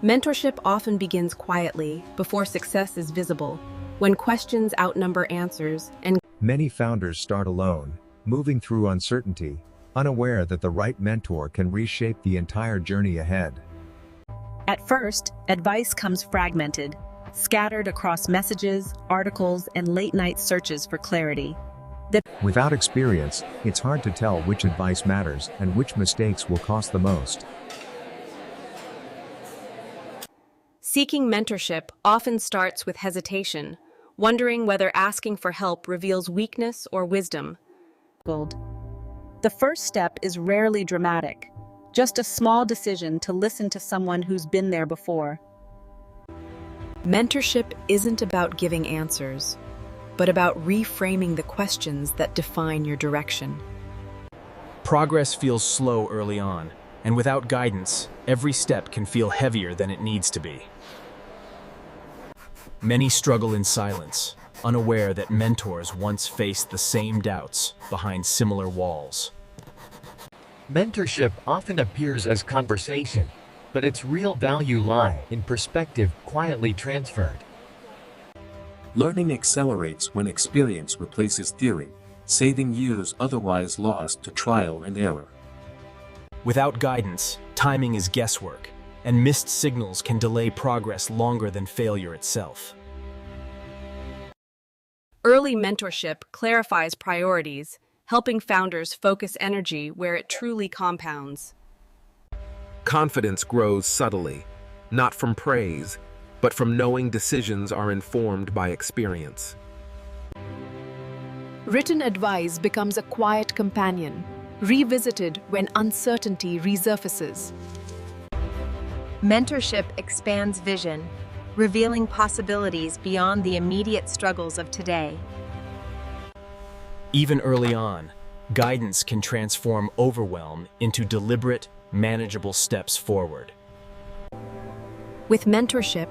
Mentorship often begins quietly, before success is visible, when questions outnumber answers and Many founders start alone, moving through uncertainty, unaware that the right mentor can reshape the entire journey ahead. At first, advice comes fragmented, scattered across messages, articles, and late-night searches for clarity. Without experience, it's hard to tell which advice matters and which mistakes will cost the most. Seeking mentorship often starts with hesitation, wondering whether asking for help reveals weakness or wisdom. The first step is rarely dramatic, just a small decision to listen to someone who's been there before. Mentorship isn't about giving answers, but about reframing the questions that define your direction. Progress feels slow early on, and without guidance, every step can feel heavier than it needs to be. Many struggle in silence, unaware that mentors once faced the same doubts behind similar walls. Mentorship often appears as conversation, but its real value lies in perspective quietly transferred. Learning accelerates when experience replaces theory, saving years otherwise lost to trial and error. Without guidance, timing is guesswork, and missed signals can delay progress longer than failure itself. Early mentorship clarifies priorities, helping founders focus energy where it truly compounds. Confidence grows subtly, not from praise, but from knowing decisions are informed by experience. Written advice becomes a quiet companion, revisited when uncertainty resurfaces. Mentorship expands vision, revealing possibilities beyond the immediate struggles of today. Even early on, guidance can transform overwhelm into deliberate, manageable steps forward. With mentorship,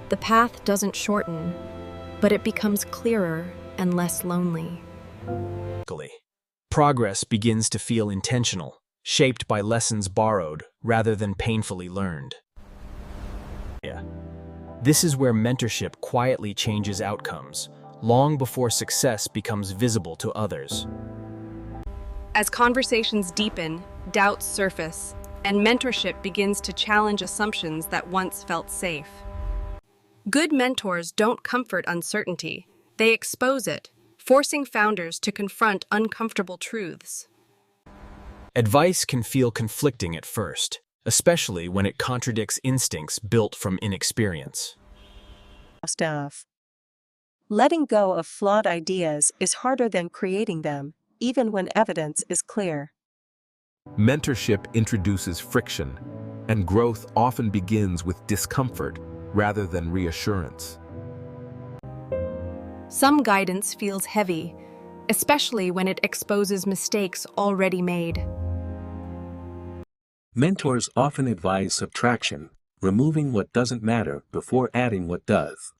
the path doesn't shorten, but it becomes clearer and less lonely. Progress begins to feel intentional, shaped by lessons borrowed rather than painfully learned. This is where mentorship quietly changes outcomes, long before success becomes visible to others. As conversations deepen, doubts surface, and mentorship begins to challenge assumptions that once felt safe. Good mentors don't comfort uncertainty, they expose it, forcing founders to confront uncomfortable truths. Advice can feel conflicting at first, especially when it contradicts instincts built from inexperience. Letting go of flawed ideas is harder than creating them, even when evidence is clear. Mentorship introduces friction, and growth often begins with discomfort rather than reassurance. Some guidance feels heavy, especially when it exposes mistakes already made. Mentors often advise subtraction, removing what doesn't matter before adding what does.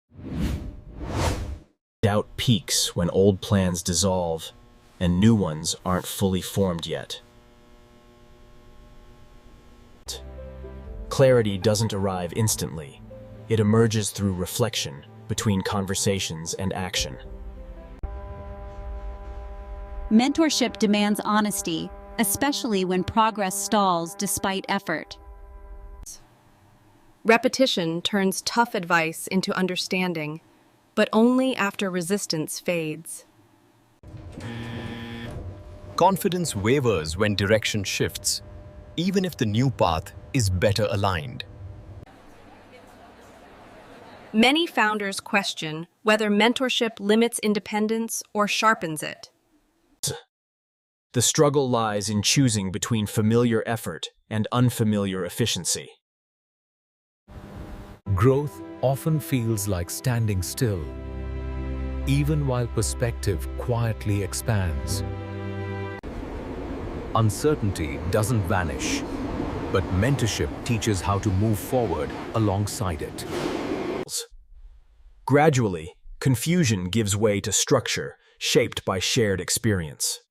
Doubt peaks when old plans dissolve and new ones aren't fully formed yet. Clarity doesn't arrive instantly. It emerges through reflection between conversations and action. Mentorship demands honesty, especially when progress stalls despite effort. Repetition turns tough advice into understanding, but only after resistance fades. Confidence wavers when direction shifts, even if the new path is better aligned. Many founders question whether mentorship limits independence or sharpens it. The struggle lies in choosing between familiar effort and unfamiliar efficiency. Growth often feels like standing still, even while perspective quietly expands. Uncertainty doesn't vanish, but mentorship teaches how to move forward alongside it. Gradually, confusion gives way to structure, shaped by shared experience.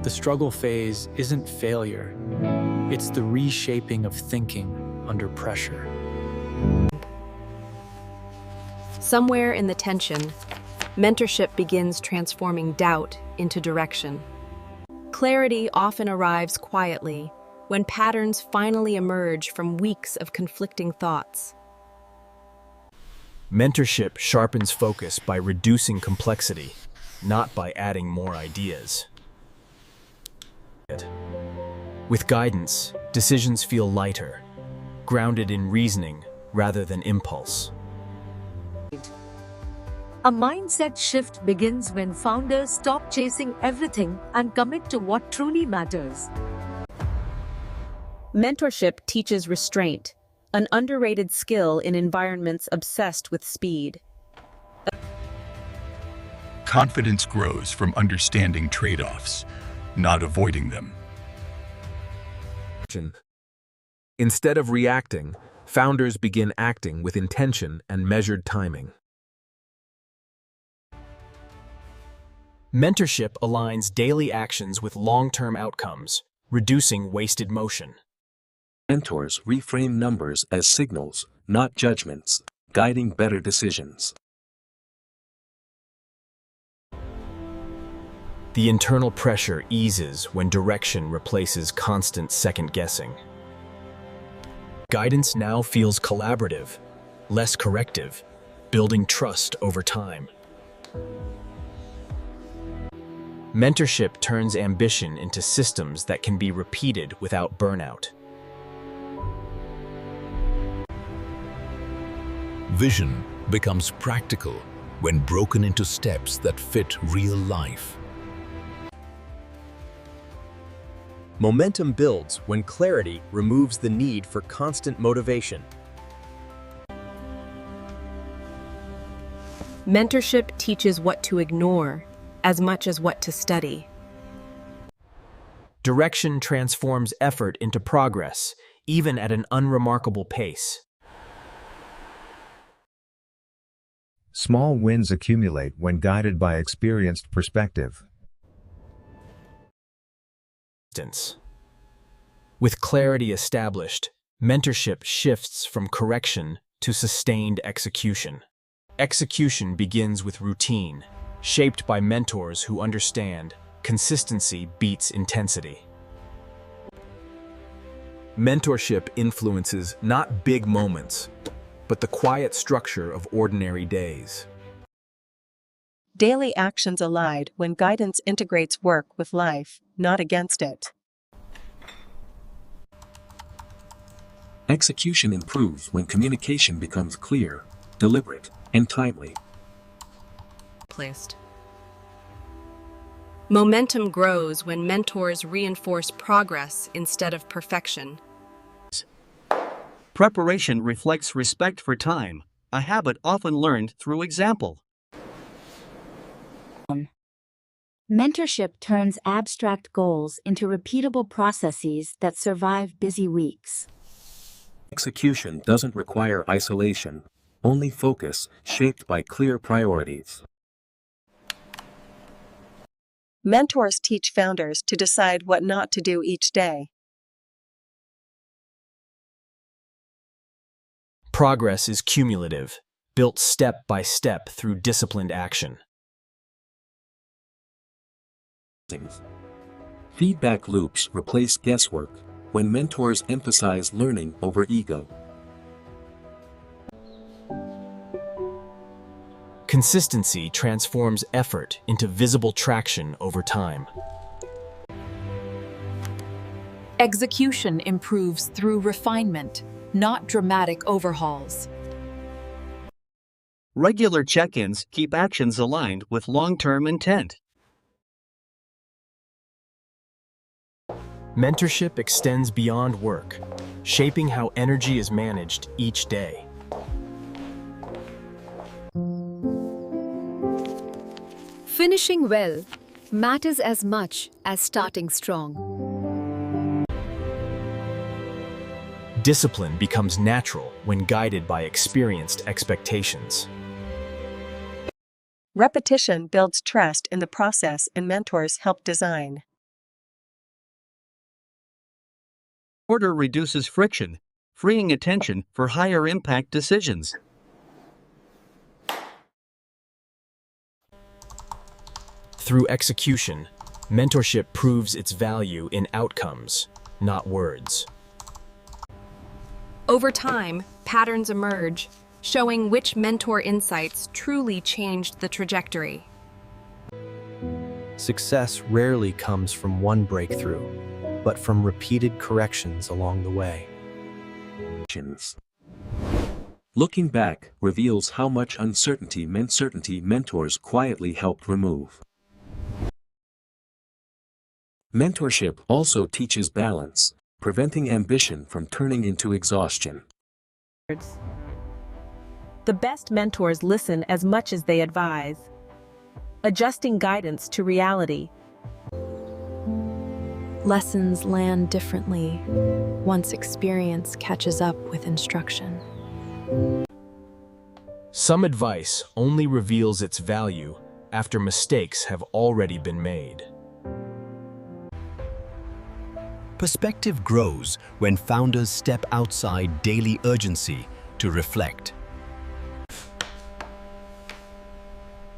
The struggle phase isn't failure. It's the reshaping of thinking under pressure. Somewhere in the tension, mentorship begins transforming doubt into direction. Clarity often arrives quietly when patterns finally emerge from weeks of conflicting thoughts. Mentorship sharpens focus by reducing complexity, not by adding more ideas. With guidance, decisions feel lighter, grounded in reasoning rather than impulse. A mindset shift begins when founders stop chasing everything and commit to what truly matters. Mentorship teaches restraint, an underrated skill in environments obsessed with speed. Confidence grows from understanding trade-offs, not avoiding them. Instead of reacting, founders begin acting with intention and measured timing. Mentorship aligns daily actions with long-term outcomes, reducing wasted motion. Mentors reframe numbers as signals, not judgments, guiding better decisions. The internal pressure eases when direction replaces constant second-guessing. Guidance now feels collaborative, less corrective, building trust over time. Mentorship turns ambition into systems that can be repeated without burnout. Vision becomes practical when broken into steps that fit real life. Momentum builds when clarity removes the need for constant motivation. Mentorship teaches what to ignore as much as what to study. Direction transforms effort into progress, even at an unremarkable pace. Small wins accumulate when guided by experienced perspective. With clarity established, mentorship shifts from correction to sustained execution. Execution begins with routine, shaped by mentors who understand consistency beats intensity. Mentorship influences not big moments, but the quiet structure of ordinary days. Daily actions align when guidance integrates work with life, not against it. Execution improves when communication becomes clear, deliberate, and timely. Momentum grows when mentors reinforce progress instead of perfection. Preparation reflects respect for time, a habit often learned through example. Mentorship turns abstract goals into repeatable processes that survive busy weeks. Execution doesn't require isolation, only focus shaped by clear priorities. Mentors teach founders to decide what not to do each day. Progress is cumulative, built step by step through disciplined action. Feedback loops replace guesswork when mentors emphasize learning over ego. Consistency transforms effort into visible traction over time. Execution improves through refinement, not dramatic overhauls. Regular check-ins keep actions aligned with long-term intent. Mentorship extends beyond work, shaping how energy is managed each day. Finishing well matters as much as starting strong. Discipline becomes natural when guided by experienced expectations. Repetition builds trust in the process and mentors help design. Order reduces friction, freeing attention for higher impact decisions. Through execution, mentorship proves its value in outcomes, not words. Over time, patterns emerge, showing which mentor insights truly changed the trajectory. Success rarely comes from one breakthrough, but from repeated corrections along the way. Looking back reveals how much uncertainty mentors quietly helped remove. Mentorship also teaches balance, preventing ambition from turning into exhaustion. The best mentors listen as much as they advise, adjusting guidance to reality. Lessons land differently once experience catches up with instruction. Some advice only reveals its value after mistakes have already been made. Perspective grows when founders step outside daily urgency to reflect.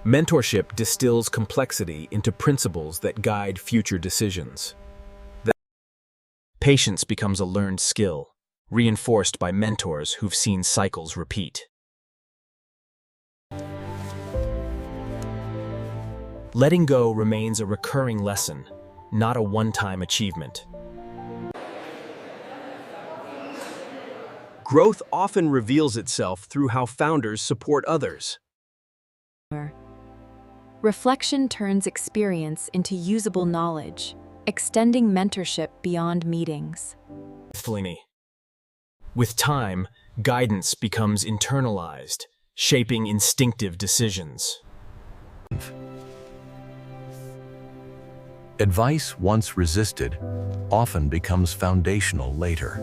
Mentorship distills complexity into principles that guide future decisions. Patience becomes a learned skill, reinforced by mentors who've seen cycles repeat. Letting go remains a recurring lesson, not a one-time achievement. Growth often reveals itself through how founders support others. Reflection turns experience into usable knowledge, extending mentorship beyond meetings. With time, guidance becomes internalized, shaping instinctive decisions. Advice once resisted often becomes foundational later.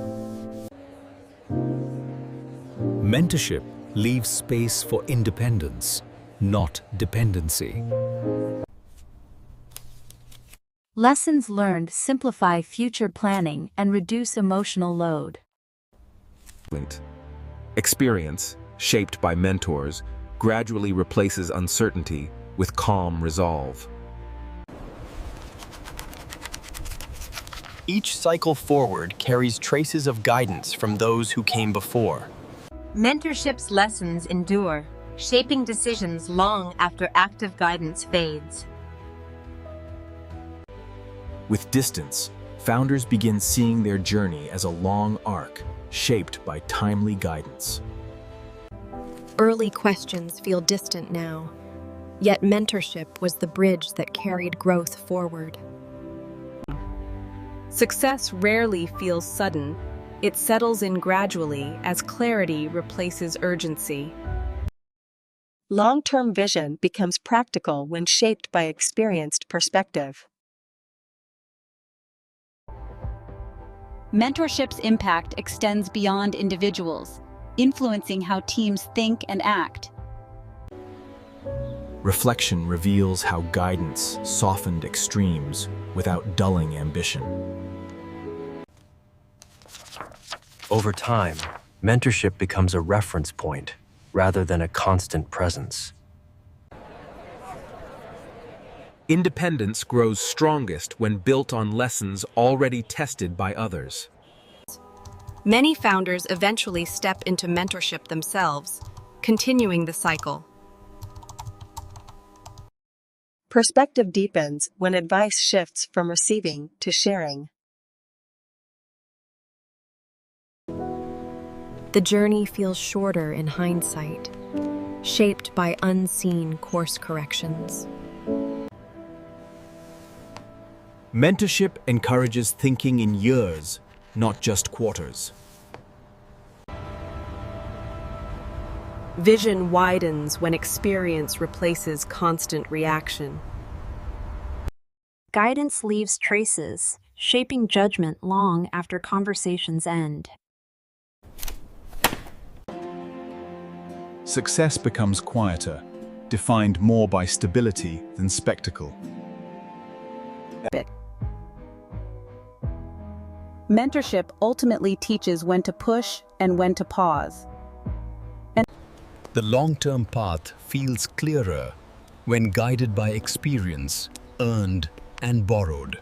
Mentorship leaves space for independence, not dependency. Lessons learned simplify future planning and reduce emotional load. Experience, shaped by mentors, gradually replaces uncertainty with calm resolve. Each cycle forward carries traces of guidance from those who came before. Mentorship's lessons endure, shaping decisions long after active guidance fades. With distance, founders begin seeing their journey as a long arc, shaped by timely guidance. Early questions feel distant now, yet mentorship was the bridge that carried growth forward. Success rarely feels sudden. It settles in gradually as clarity replaces urgency. Long-term vision becomes practical when shaped by experienced perspective. Mentorship's impact extends beyond individuals, influencing how teams think and act. Reflection reveals how guidance softened extremes without dulling ambition. Over time, mentorship becomes a reference point rather than a constant presence. Independence grows strongest when built on lessons already tested by others. Many founders eventually step into mentorship themselves, continuing the cycle. Perspective deepens when advice shifts from receiving to sharing. The journey feels shorter in hindsight, shaped by unseen course corrections. Mentorship encourages thinking in years, not just quarters. Vision widens when experience replaces constant reaction. Guidance leaves traces, shaping judgment long after conversations end. Success becomes quieter, defined more by stability than spectacle. Mentorship ultimately teaches when to push and when to pause. The long-term path feels clearer when guided by experience, earned and borrowed.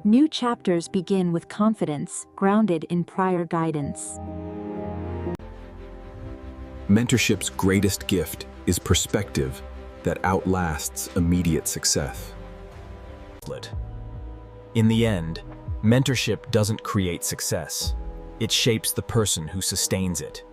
New chapters begin with confidence, grounded in prior guidance. Mentorship's greatest gift is perspective that outlasts immediate success. In the end, mentorship doesn't create success. It shapes the person who sustains it.